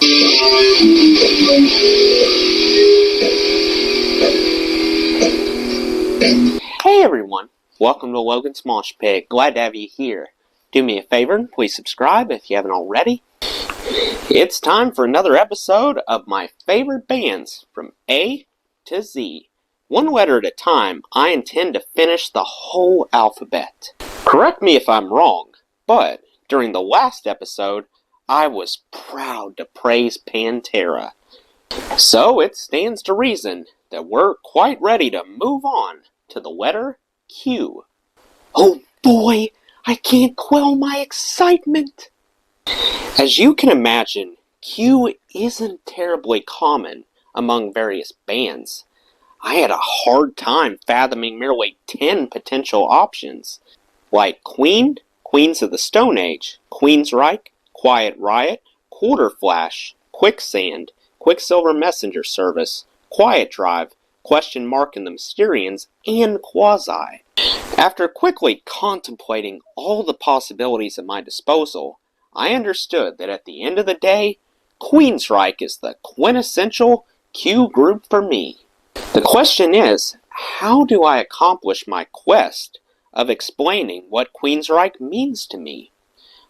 Hey everyone, welcome to Logan's Mosh Pit. Glad to have you here. Do me a favor and please subscribe if you haven't already. It's time for another episode of my favorite bands from A to Z. One letter at a time, I intend to finish the whole alphabet. Correct me if I'm wrong, but during the last episode, I was proud to praise Pantera. So it stands to reason that we're quite ready to move on to the letter Q. Oh boy, I can't quell my excitement! As you can imagine, Q isn't terribly common among various bands. I had a hard time fathoming merely 10 potential options, like Queen, Queens of the Stone Age, Queensryche, Quiet Riot, Quarterflash, Quicksand, Quicksilver Messenger Service, Quiet Drive, Question Mark and the Mysterians, and Quasi. After quickly contemplating all the possibilities at my disposal, I understood that at the end of the day, Queensryche is the quintessential Q group for me. The question is, how do I accomplish my quest of explaining what Queensryche means to me?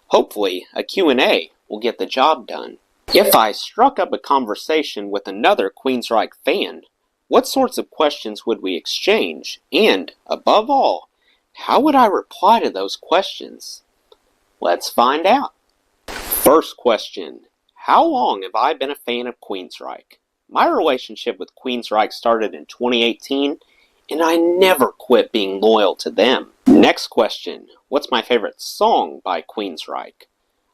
Hopefully, a Q&A will get the job done. If I struck up a conversation with another Queensryche fan, what sorts of questions would we exchange? And, above all, how would I reply to those questions? Let's find out. First question. How long have I been a fan of Queensryche? My relationship with Queensryche started in 2018, and I never quit being loyal to them. Next question. What's my favorite song by Queensryche?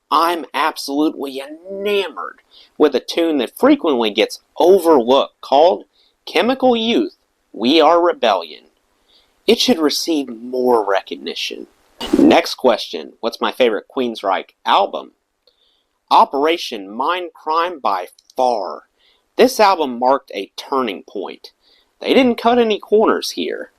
I'm absolutely enamored with a tune that frequently gets overlooked called Chemical Youth, We Are Rebellion. It should receive more recognition. Next question. What's my favorite Queensryche album? Operation Mindcrime by far. This album marked a turning point. They didn't cut any corners here.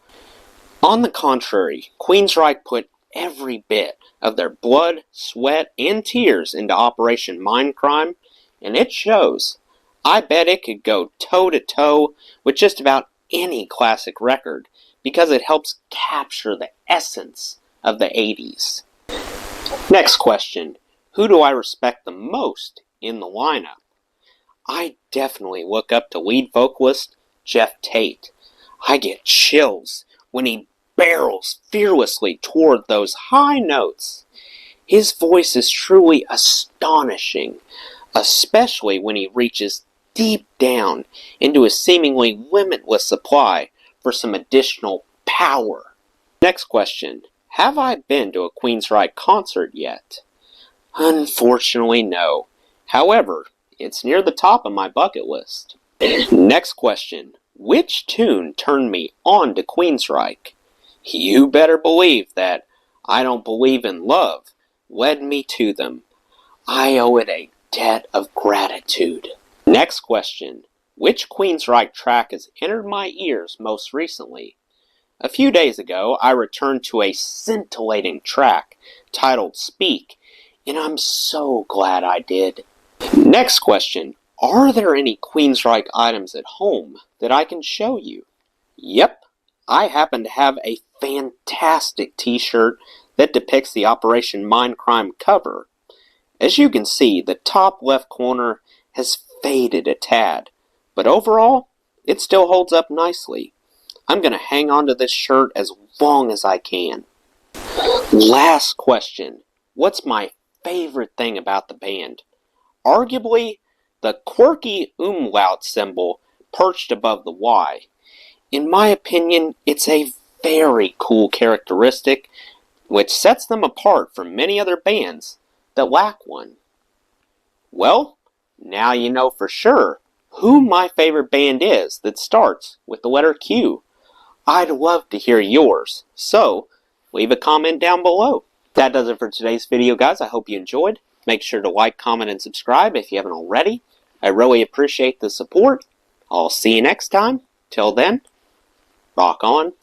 On the contrary, Queensryche put every bit of their blood, sweat, and tears into Operation Mindcrime, and it shows. I bet it could go toe-to-toe with just about any classic record, because it helps capture the essence of the 80s. Next question. Who do I respect the most in the lineup? I definitely look up to lead vocalist Geoff Tate. I get chills when he barrels fearlessly toward those high notes. His voice is truly astonishing, especially when he reaches deep down into a seemingly limitless supply for some additional power. Next question. Have I been to a Queensryche concert yet? Unfortunately, no. However, it's near the top of my bucket list. Next question. Which tune turned me on to Queensryche? You better believe that I Don't Believe in Love led me to them. I owe it a debt of gratitude. Next question. Which Queensryche track has entered my ears most recently? A few days ago, I returned to a scintillating track titled Speak, and I'm so glad I did. Next question. Are there any Queensryche items at home that I can show you? Yep, I happen to have a fantastic t-shirt that depicts the Operation Mindcrime cover. As you can see, the top left corner has faded a tad, but overall, it still holds up nicely. I'm going to hang on to this shirt as long as I can. Last question. What's my favorite thing about the band? Arguably, the quirky umlaut symbol perched above the Y. In my opinion, it's a very cool characteristic which sets them apart from many other bands that lack one. Well, now you know for sure who my favorite band is that starts with the letter Q. I'd love to hear yours, so leave a comment down below. That does it for today's video, guys. I hope you enjoyed. Make sure to like, comment, and subscribe if you haven't already. I really appreciate the support. I'll see you next time. Till then, rock on.